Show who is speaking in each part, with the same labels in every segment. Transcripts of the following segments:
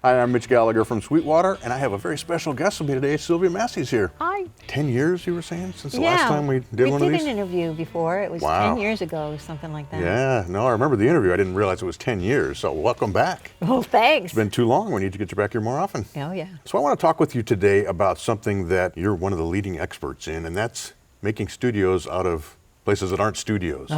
Speaker 1: Hi, I'm Mitch Gallagher from Sweetwater, and I have a very special guest with me today. Sylvia Massy's here.
Speaker 2: Hi.
Speaker 1: 10 years, you were saying, since the last time we did one of these?
Speaker 2: We did an interview before. It was 10 years ago, something like that.
Speaker 1: Yeah, no, I remember the interview. I didn't realize it was 10 years, so welcome back.
Speaker 2: Well, thanks.
Speaker 1: It's been too long. We need to get you back here more often.
Speaker 2: Oh, yeah.
Speaker 1: So I want to talk with you today about something that you're one of the leading experts in, and that's making studios out of places that aren't studios.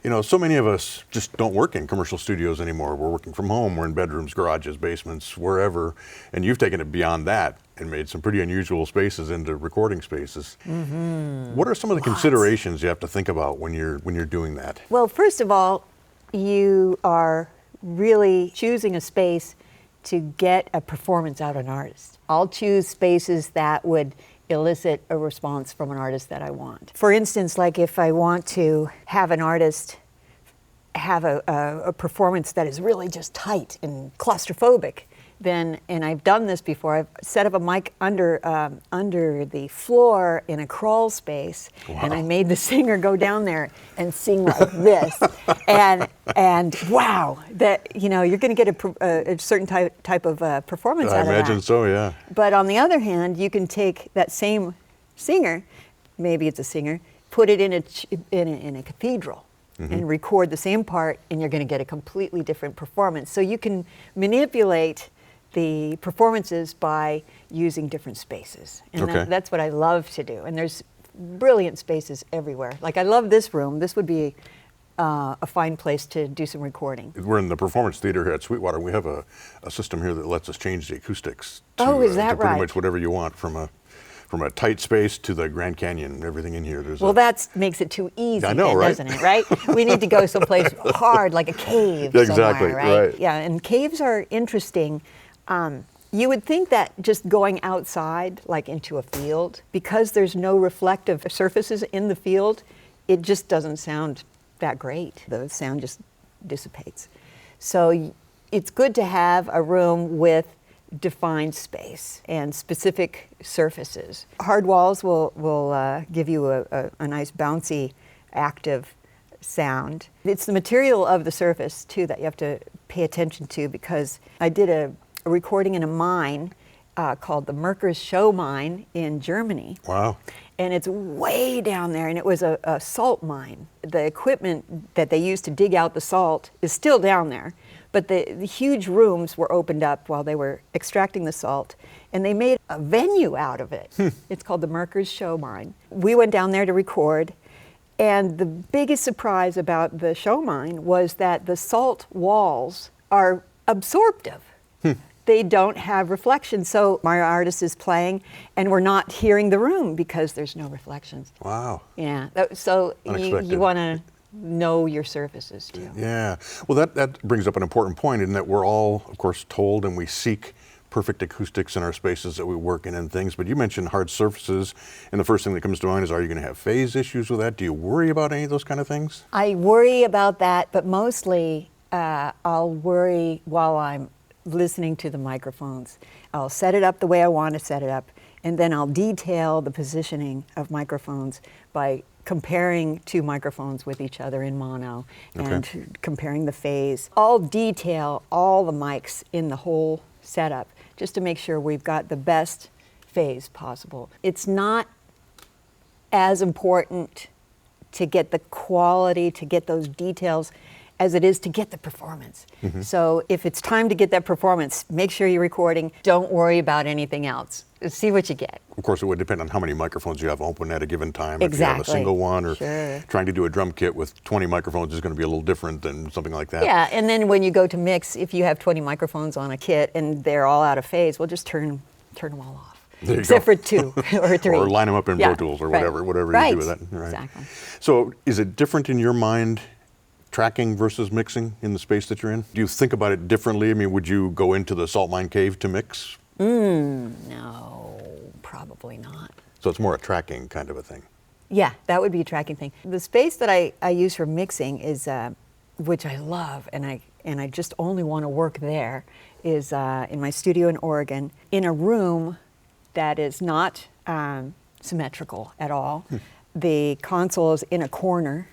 Speaker 1: You know, so many of us just don't work in commercial studios anymore. We're working from home. We're in bedrooms, garages, basements, wherever. And you've taken it beyond that and made some pretty unusual spaces into recording spaces. What are some of the considerations you have to think about when you're doing that?
Speaker 2: Well, first of all, you are really choosing a space to get a performance out of an artist. I'll choose spaces that would elicit a response from an artist that I want. For instance, like if I want to have an artist have a performance that is really just tight and claustrophobic, then, and I've done this before, I've set up a mic under the floor in a crawl space, and I made the singer go down there and sing like this, and wow, that, you know, you're going to get a certain type of performance out of that.
Speaker 1: I imagine so, yeah.
Speaker 2: But on the other hand, you can take that same singer, maybe it's a singer, put it in a cathedral. And record the same part, and you're going to get a completely different performance. So you can manipulate the performances by using different spaces. And that's what I love to do. And there's brilliant spaces everywhere. Like, I love this room. This would be a fine place to do some recording.
Speaker 1: We're in the performance theater here at Sweetwater. We have a system here that lets us change the acoustics
Speaker 2: to, is that
Speaker 1: to pretty much whatever you want, from a tight space to the Grand Canyon and everything in here.
Speaker 2: Well, that makes it too easy,
Speaker 1: I know, right?
Speaker 2: Doesn't it, right? We need to go someplace hard, like a cave
Speaker 1: Exactly,
Speaker 2: somewhere, right?
Speaker 1: right.
Speaker 2: Yeah, and caves are interesting. You would think that just going outside, like into a field, because there's no reflective surfaces in the field, it just doesn't sound that great. The sound just dissipates. So it's good to have a room with defined space and specific surfaces. Hard walls will give you a nice bouncy, active sound. It's the material of the surface too that you have to pay attention to, because I did a recording in a mine called the Merkers Show Mine in Germany.
Speaker 1: Wow.
Speaker 2: And it's way down there, and it was a salt mine. The equipment that they used to dig out the salt is still down there, but the huge rooms were opened up while they were extracting the salt, and they made a venue out of it. It's called the Merkers Show Mine. We went down there to record, and the biggest surprise about the show mine was that the salt walls are absorptive. They don't have reflection, so my artist is playing, and we're not hearing the room because there's no reflections.
Speaker 1: Wow.
Speaker 2: Yeah, so you want to know your surfaces too.
Speaker 1: Yeah, well that brings up an important point, in that we're all, of course, told and we seek perfect acoustics in our spaces that we work in and things, but you mentioned hard surfaces, and the first thing that comes to mind is, are you going to have phase issues with that? Do you worry about any of those kind of things?
Speaker 2: I worry about that, but mostly I'll worry while I'm listening to the microphones. I'll set it up the way I want to set it up, and then I'll detail the positioning of microphones by comparing two microphones with each other in mono and comparing the phase. I'll detail all the mics in the whole setup just to make sure we've got the best phase possible. It's not as important to get the quality, to get those details, as it is to get the performance. So if it's time to get that performance, make sure you're recording. Don't worry about anything else. See what you get.
Speaker 1: Of course, it would depend on how many microphones you have open at a given time.
Speaker 2: Exactly.
Speaker 1: If you have a single one, or trying to do a drum kit with 20 microphones is going to be a little different than something like that.
Speaker 2: Yeah, and then when you go to mix, if you have 20 microphones on a kit and they're all out of phase, well, just turn them all off. Except for 2 or 3.
Speaker 1: Or line them up in Pro Tools or whatever you do with that. Right.
Speaker 2: Exactly.
Speaker 1: So is it different in your mind, tracking versus mixing in the space that you're in? Do you think about it differently? I mean, would you go into the salt mine cave to mix?
Speaker 2: No, probably not.
Speaker 1: So it's more a tracking kind of a thing.
Speaker 2: Yeah, that would be a tracking thing. The space that I use for mixing is, which I love, and I just only want to work there, is in my studio in Oregon, in a room that is not symmetrical at all. The console is in a corner.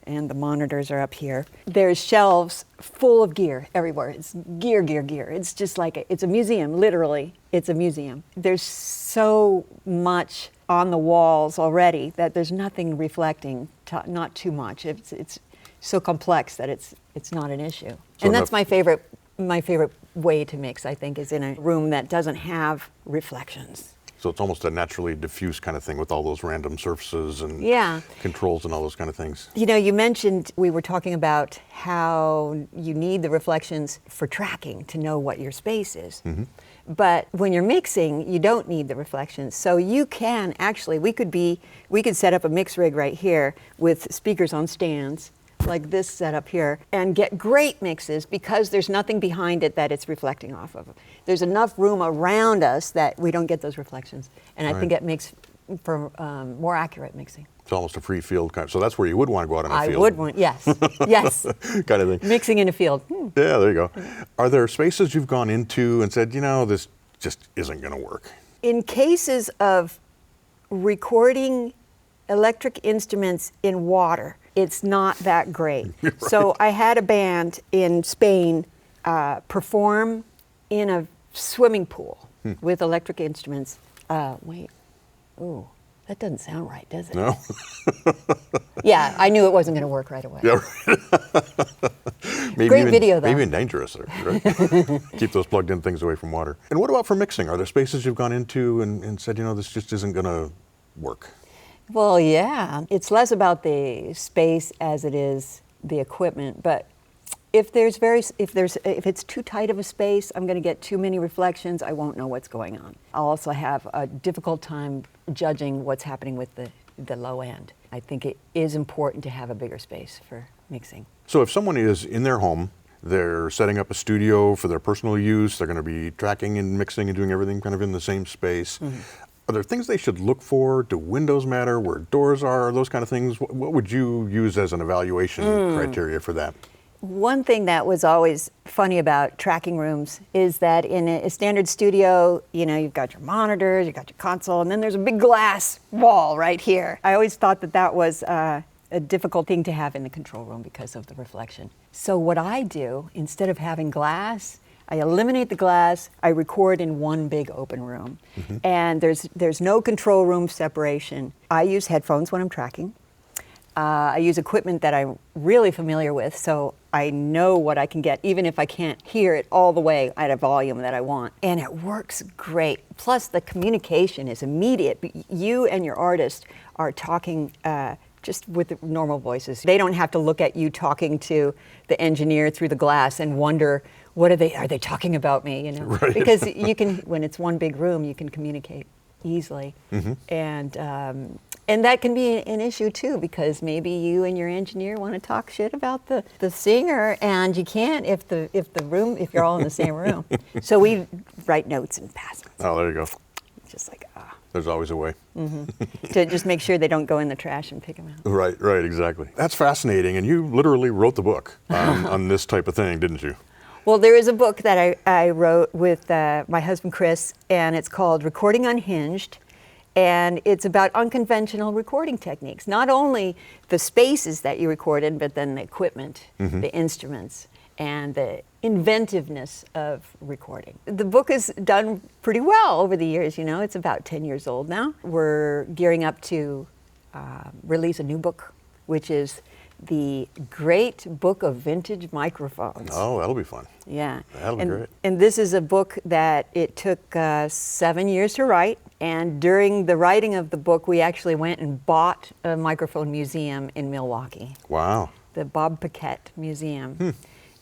Speaker 2: and the monitors are up here. There's shelves full of gear everywhere. It's gear, gear, gear. It's just like it's a museum, literally. It's a museum. There's so much on the walls already that there's nothing reflecting, not too much. It's so complex that it's not an issue.
Speaker 1: So
Speaker 2: And that's my favorite way to mix, I think, is in a room that doesn't have reflections.
Speaker 1: So it's almost a naturally diffuse kind of thing with all those random surfaces and controls and all those kind of things.
Speaker 2: You know, you mentioned, we were talking about how you need the reflections for tracking to know what your space is.
Speaker 1: Mm-hmm.
Speaker 2: But when you're mixing, you don't need the reflections. So you can actually, we could set up a mix rig right here with speakers on stands, like this setup here, and get great mixes because there's nothing behind it that it's reflecting off of. There's enough room around us that we don't get those reflections. And I think it makes for more accurate mixing.
Speaker 1: It's almost a free field kind of, so that's where you would want to go out in a field.
Speaker 2: I would want, yes, yes.
Speaker 1: Kind of thing.
Speaker 2: Mixing in a field.
Speaker 1: Yeah, there you go. Are there spaces you've gone into and said, you know, this just isn't going to work?
Speaker 2: In cases of recording electric instruments in water, it's not that great.
Speaker 1: Right.
Speaker 2: So I had a band in Spain perform in a swimming pool with electric instruments. Wait, ooh, that doesn't sound right, does it?
Speaker 1: No?
Speaker 2: Yeah, I knew it wasn't going to work right away.
Speaker 1: Yeah, right. Maybe
Speaker 2: Great
Speaker 1: even,
Speaker 2: video, though.
Speaker 1: Maybe even dangerous, right? Keep those plugged in things away from water. And what about for mixing? Are there spaces you've gone into and said, you know, this just isn't going to work?
Speaker 2: Well, yeah, it's less about the space as it is the equipment. But if it's too tight of a space, I'm going to get too many reflections. I won't know what's going on. I'll also have a difficult time judging what's happening with the low end. I think it is important to have a bigger space for mixing.
Speaker 1: So if someone is in their home, they're setting up a studio for their personal use, they're going to be tracking and mixing and doing everything kind of in the same space. Mm-hmm. Are there things they should look for? Do windows matter? Where doors are? Those kind of things? What would you use as an evaluation criteria for that?
Speaker 2: One thing that was always funny about tracking rooms is that in a standard studio, you know, you've got your monitors, you've got your console, and then there's a big glass wall right here. I always thought that was a difficult thing to have in the control room because of the reflection. So what I do, instead of having glass, I eliminate the glass, I record in one big open room. Mm-hmm. And there's no control room separation. I use headphones when I'm tracking. I use equipment that I'm really familiar with, so I know what I can get, even if I can't hear it all the way at a volume that I want. And it works great. Plus, the communication is immediate. You and your artist are talking just with normal voices. They don't have to look at you talking to the engineer through the glass and wonder, are they talking about me, you know?
Speaker 1: Right.
Speaker 2: Because you can, when it's one big room, you can communicate easily. Mm-hmm. And that can be an issue too, because maybe you and your engineer want to talk shit about the singer, and you can't if you're all in the same room. So we write notes and pass them.
Speaker 1: Oh, there you go.
Speaker 2: Just like
Speaker 1: There's always a way.
Speaker 2: Mm-hmm. To just make sure they don't go in the trash and pick them out.
Speaker 1: Right, exactly. That's fascinating, and you literally wrote the book on this type of thing, didn't you?
Speaker 2: Well, there is a book that I wrote with my husband Chris, and it's called Recording Unhinged. And it's about unconventional recording techniques. Not only the spaces that you record in, but then the equipment, the instruments, and the inventiveness of recording. The book has done pretty well over the years, you know. It's about 10 years old now. We're gearing up to release a new book, which is the Great Book of Vintage Microphones.
Speaker 1: Oh, that'll be fun.
Speaker 2: Yeah.
Speaker 1: That'll be great.
Speaker 2: And this is a book that it took 7 years to write. And during the writing of the book, we actually went and bought a microphone museum in Milwaukee.
Speaker 1: Wow.
Speaker 2: The Bob Paquette Museum.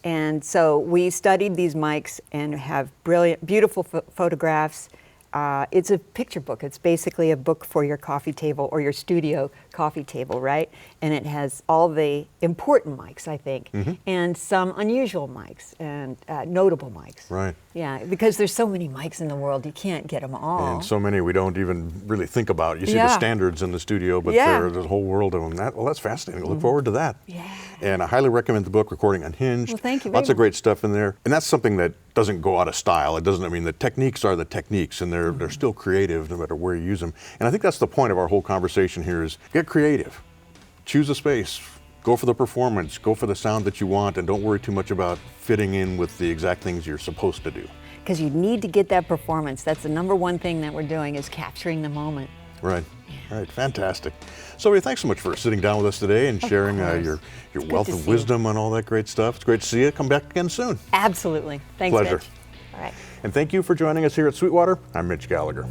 Speaker 2: And so we studied these mics and have brilliant, beautiful photographs. It's a picture book. It's basically a book for your coffee table or your studio coffee table, right? And it has all the important mics, I think, and some unusual mics and notable mics.
Speaker 1: Right.
Speaker 2: Yeah, because there's so many mics in the world, you can't get them all.
Speaker 1: And so many we don't even really think about. You see the standards in the studio, but there's a whole world of them. That's fascinating. Look forward to that.
Speaker 2: Yeah.
Speaker 1: And I highly recommend the book, Recording Unhinged.
Speaker 2: Well, thank you very
Speaker 1: Lots of
Speaker 2: much.
Speaker 1: great stuff in there. And that's something that doesn't go out of style. It doesn't, I mean, the techniques are the techniques, and they're still creative no matter where you use them. And I think that's the point of our whole conversation here is get creative. Choose a space. Go for the performance, go for the sound that you want, and don't worry too much about fitting in with the exact things you're supposed to do.
Speaker 2: Because you need to get that performance. That's the number one thing that we're doing, is capturing the moment.
Speaker 1: Right. Right. Fantastic. Sylvia, thanks so much for sitting down with us today and sharing your wealth of wisdom and all that great stuff. It's great to see you. Come back again soon.
Speaker 2: Absolutely. Thanks,
Speaker 1: Pleasure.
Speaker 2: Mitch. All right.
Speaker 1: And thank you for joining us here at Sweetwater. I'm Mitch Gallagher.